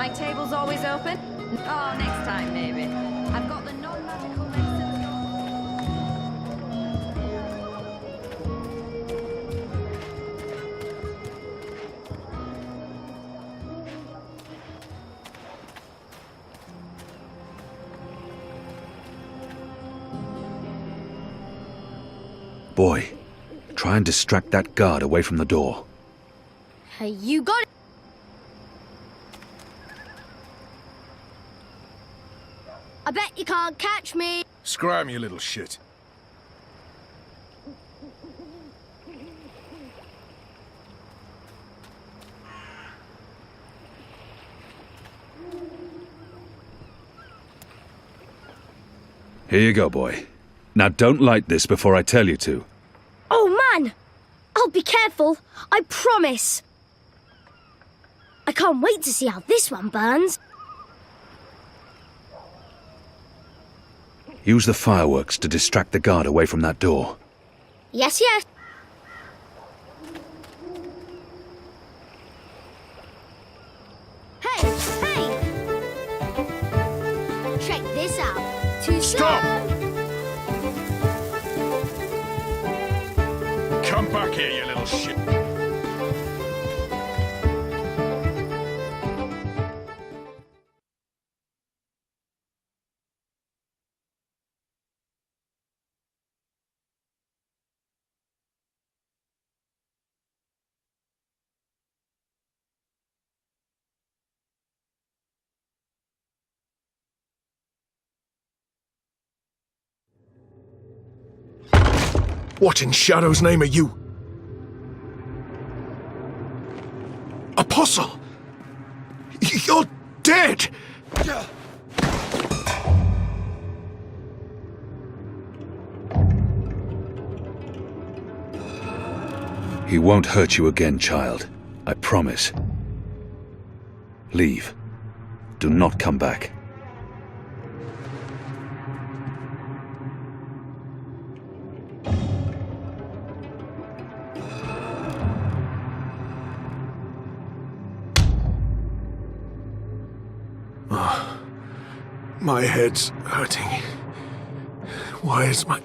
My table's always open? Oh, next time, maybe. I've got the non-magical medicines. Boy, try and distract that guard away from the door. Hey, you got it! I bet you can't catch me! Scram, you little shit. Here you go, boy. Now don't light this before I tell you to. Oh, man! I'll be careful, I promise! I can't wait to see how this one burns. Use the fireworks to distract the guard away from that door. Yes, yes. Hey, hey! Check this out. Too Stop! slow. Come back here, you little shit. What in Shadow's name are you? Apostle! You're dead! He won't hurt you again, child. I promise. Leave. Do not come back. My head's hurting. Why is my...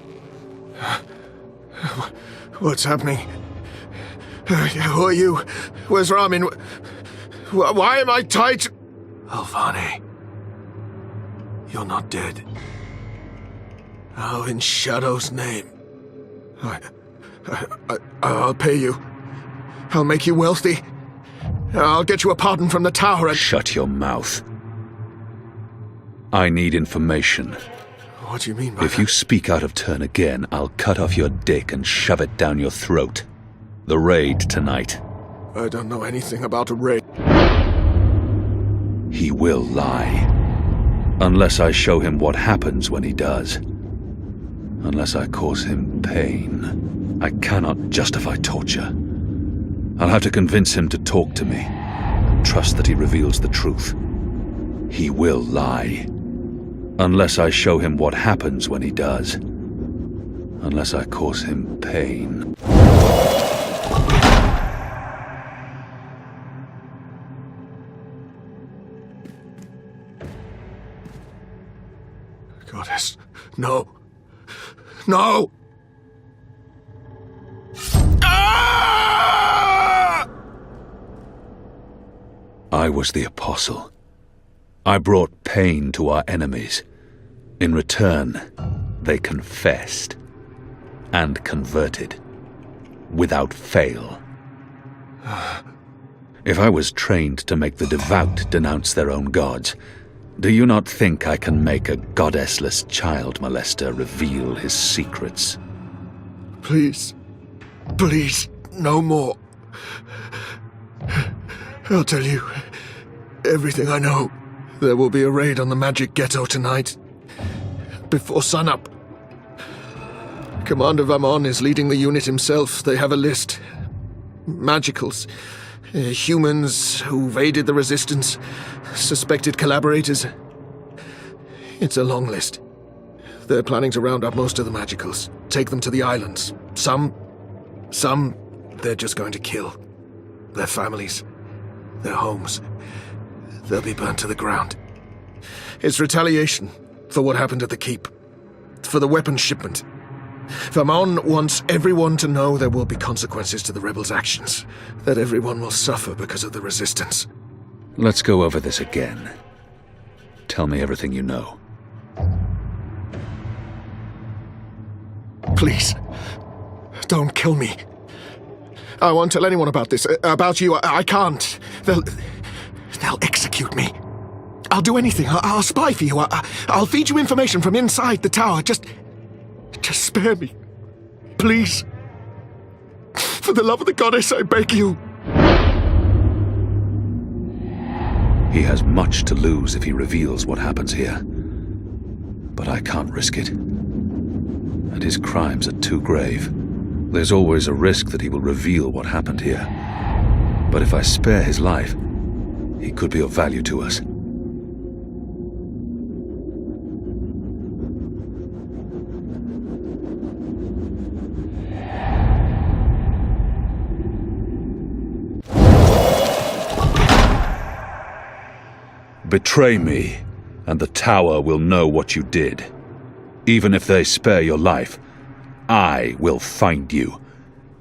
What's happening? Who are you? Where's Ramin? Why am I tied to... Alvane. You're not dead. How in Shadow's name? I'll pay you. I'll make you wealthy. I'll get you a pardon from the tower and... Shut your mouth. I need information. What do you mean by If you speak out of turn again, I'll cut off your dick and shove it down your throat. The raid tonight. I don't know anything about a raid. He will lie. Unless I show him what happens when he does. Unless I cause him pain. I cannot justify torture. I'll have to convince him to talk to me. Trust that he reveals the truth. He will lie. Unless I show him what happens when he does. Unless I cause him pain. Goddess, no. No! Ah! I was the apostle. I brought pain to our enemies. In return, they confessed and converted without fail. If I was trained to make the devout denounce their own gods, do you not think I can make a goddessless child molester reveal his secrets? Please. Please, no more. I'll tell you everything I know. There will be a raid on the magic ghetto tonight. Before sunup. Commander Vamon is leading the unit himself. They have a list. Magicals. Humans who've aided the resistance. Suspected collaborators. It's a long list. They're planning to round up most of the magicals. Take them to the islands. Some they're just going to kill. Their families. Their homes. they'll be burnt to the ground. It's retaliation for what happened at the keep, for the weapons shipment. Vermon wants everyone to know there will be consequences to the rebels' actions, that everyone will suffer because of the resistance. Let's go over this again. Tell me everything you know. Please, don't kill me. I won't tell anyone about this. About you, I can't. They'll execute me. I'll do anything. I'll spy for you. I'll feed you information from inside the tower. Just spare me. Please. For the love of the goddess, I beg you. He has much to lose if he reveals what happens here. But I can't risk it. And his crimes are too grave. There's always a risk that he will reveal what happened here. But if I spare his life, he could be of value to us. Betray me, and the tower will know what you did. Even if they spare your life, I will find you,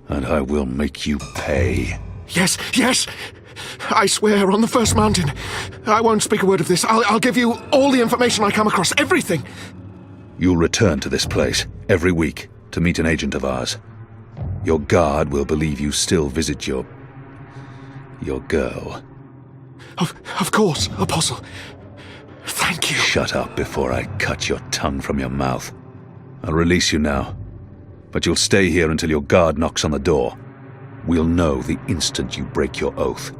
and I will make you pay. Yes, yes! I swear on the first mountain. I won't speak a word of this. I'll give you all the information I come across, everything. You'll return to this place every week to meet an agent of ours. Your guard will believe you still visit your girl. Of course, Apostle. Thank you. Shut up before I cut your tongue from your mouth. I'll release you now, but you'll stay here until your guard knocks on the door. We'll know the instant you break your oath.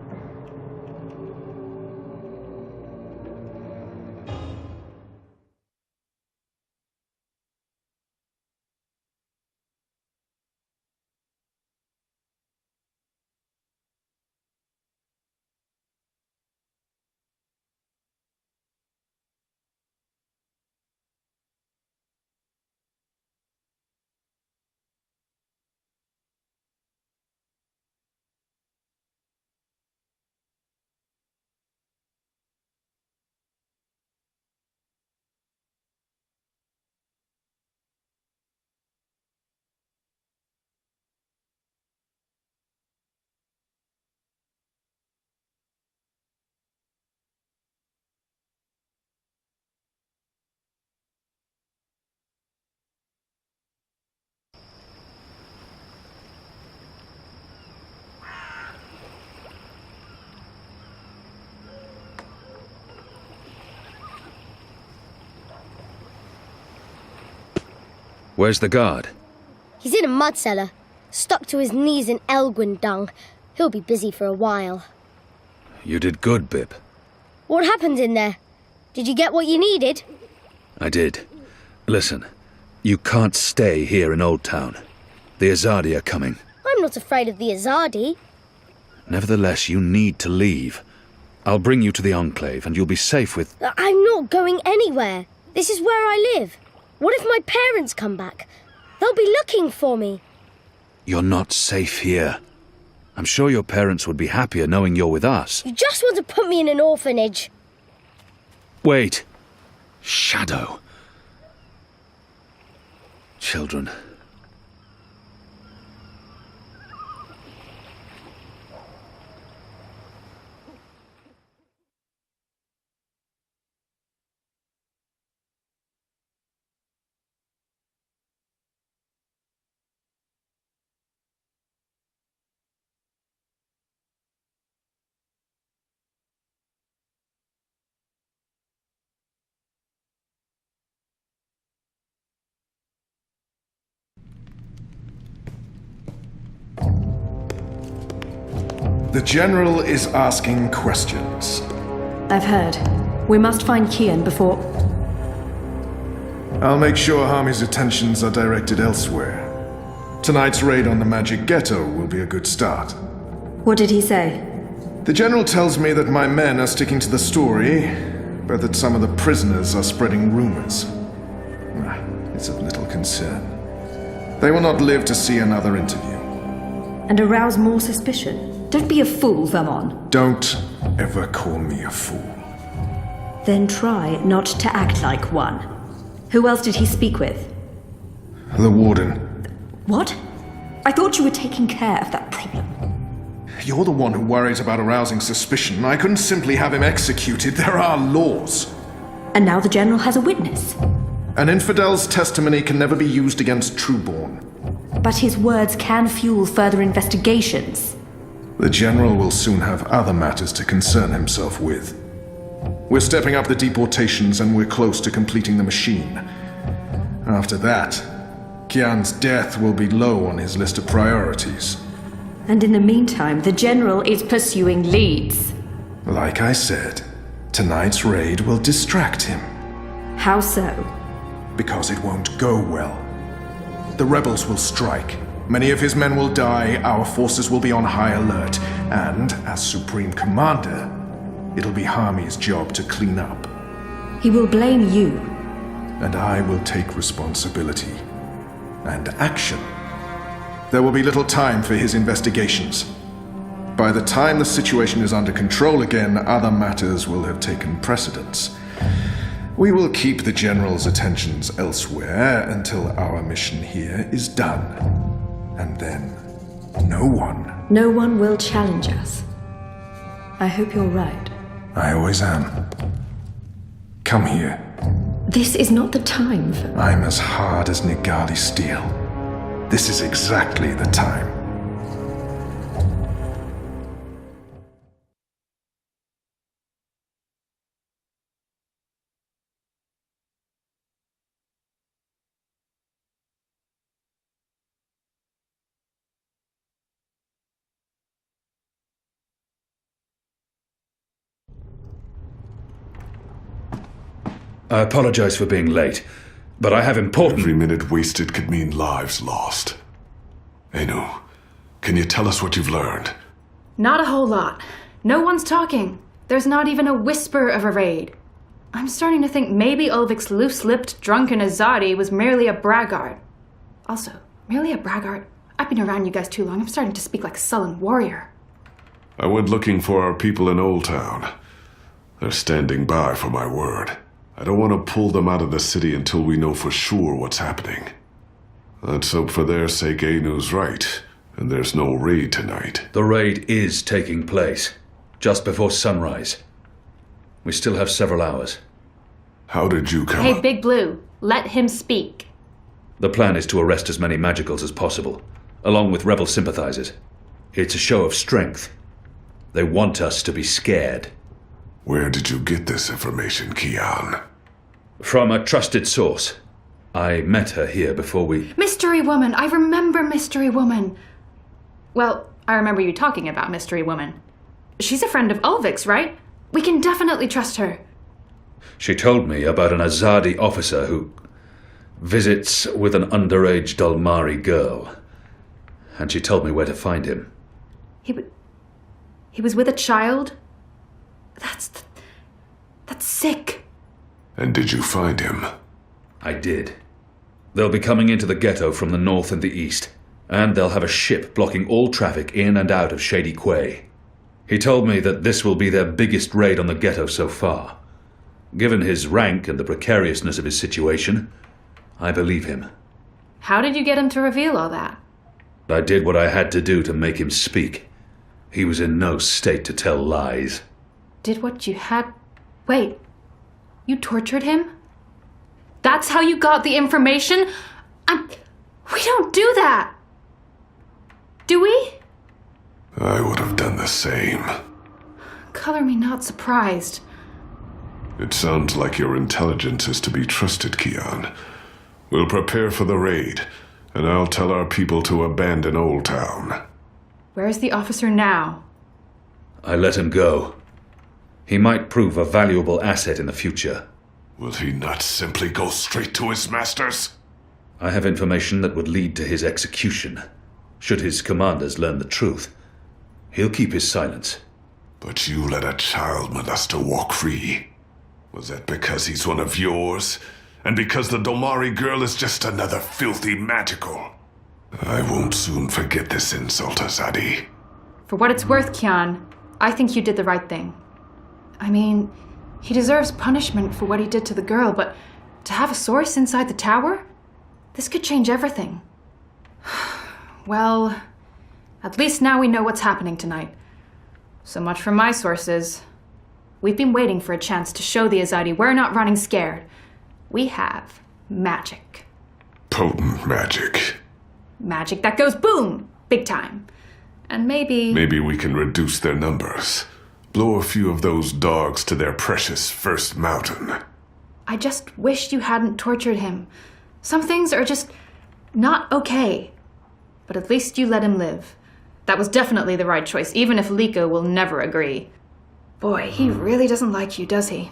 Where's the guard? He's in a mud cellar, stuck to his knees in Elgwyn dung. He'll be busy for a while. You did good, Bib. What happened in there? Did you get what you needed? I did. Listen, you can't stay here in Old Town. The Azadi are coming. I'm not afraid of the Azadi. Nevertheless, you need to leave. I'll bring you to the Enclave, and you'll be safe with... I'm not going anywhere. This is where I live. What if my parents come back? They'll be looking for me. You're not safe here. I'm sure your parents would be happier knowing you're with us. You just want to put me in an orphanage. Wait. Shadow. Children. The General is asking questions. I've heard. We must find Kian before... I'll make sure Harmy's attentions are directed elsewhere. Tonight's raid on the Magic Ghetto will be a good start. What did he say? The General tells me that my men are sticking to the story, but that some of the prisoners are spreading rumors. It's of little concern. They will not live to see another interview. And arouse more suspicion? Don't be a fool, Vermon. Don't ever call me a fool. Then try not to act like one. Who else did he speak with? The warden. What? I thought you were taking care of that problem. You're the one who worries about arousing suspicion. I couldn't simply have him executed. There are laws. And now the General has a witness. An infidel's testimony can never be used against Trueborn. But his words can fuel further investigations. The General will soon have other matters to concern himself with. We're stepping up the deportations and we're close to completing the machine. After that, Kian's death will be low on his list of priorities. And in the meantime, the General is pursuing leads. Like I said, tonight's raid will distract him. How so? Because it won't go well. The rebels will strike. Many of his men will die, our forces will be on high alert, and, as Supreme Commander, it'll be Harmy's job to clean up. He will blame you. And I will take responsibility. And action. There will be little time for his investigations. By the time the situation is under control again, other matters will have taken precedence. We will keep the General's attentions elsewhere until our mission here is done. And then, no one will challenge us. I hope you're right. I always am. Come here. This is not the time for... I'm as hard as Nigali steel. This is exactly the time. I apologize for being late, but I have important... Every minute wasted could mean lives lost. Anu, can you tell us what you've learned? Not a whole lot. No one's talking. There's not even a whisper of a raid. I'm starting to think maybe Ulvik's loose-lipped, drunken Azadi was merely a braggart. Also, merely a braggart? I've been around you guys too long. I'm starting to speak like a sullen warrior. I went looking for our people in Old Town. They're standing by for my word. I don't want to pull them out of the city until we know for sure what's happening. Let's hope for their sake Anu's right, and there's no raid tonight. The raid is taking place, just before sunrise. We still have several hours. How did you come Hey, up? Big Blue, let him speak. The plan is to arrest as many magicals as possible, along with rebel sympathizers. It's a show of strength. They want us to be scared. Where did you get this information, Kian? From a trusted source. I met her here before we... Mystery Woman! I remember Mystery Woman! Well, I remember you talking about Mystery Woman. She's a friend of Ulvik's, right? We can definitely trust her. She told me about an Azadi officer who visits with an underage Dalmari girl. And she told me where to find him. He was with a child? That's sick. And did you find him? I did. They'll be coming into the ghetto from the north and the east, and they'll have a ship blocking all traffic in and out of Shady Quay. He told me that this will be their biggest raid on the ghetto so far. Given his rank and the precariousness of his situation, I believe him. How did you get him to reveal all that? I did what I had to do to make him speak. He was in no state to tell lies. Did what you had... Wait, you tortured him? That's how you got the information? We don't do that! Do we? I would have done the same. Color me not surprised. It sounds like your intelligence is to be trusted, Kian. We'll prepare for the raid, and I'll tell our people to abandon Old Town. Where's the officer now? I let him go. He might prove a valuable asset in the future. Will he not simply go straight to his masters? I have information that would lead to his execution. Should his commanders learn the truth, he'll keep his silence. But you let a child molester walk free. Was that because he's one of yours? And because the Domari girl is just another filthy magical? I won't soon forget this insult, For what it's worth, Kian, I think you did the right thing. I mean, He deserves punishment for what he did to the girl, but to have a source inside the tower? This could change everything. Well, at least now we know what's happening tonight. So much for my sources. We've been waiting for a chance to show the Azadi we're not running scared. We have magic. Potent magic. Magic that goes boom! Big time. And maybe... Maybe we can reduce their numbers. Blow a few of those dogs to their precious first mountain. I just wish you hadn't tortured him. Some things are just not okay. But at least you let him live. That was definitely the right choice, even if Liko will never agree. Boy, he really doesn't like you, does he?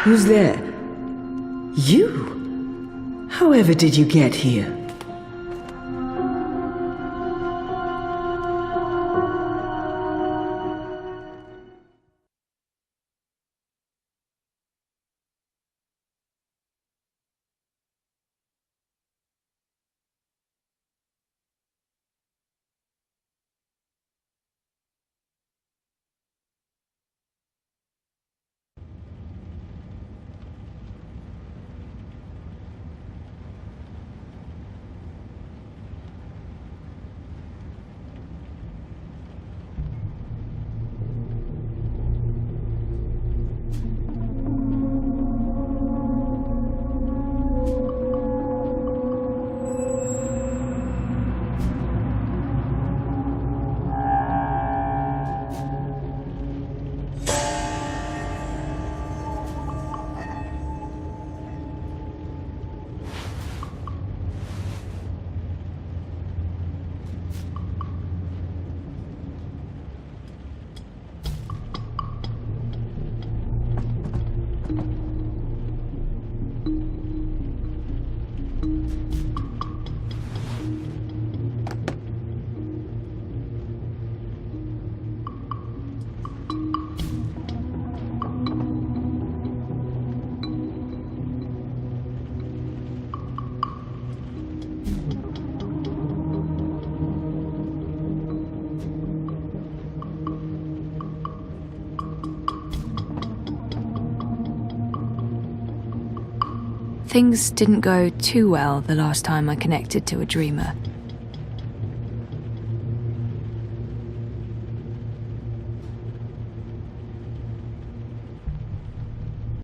Who's there? You? However did you get here? Things didn't go too well the last time I connected to a dreamer.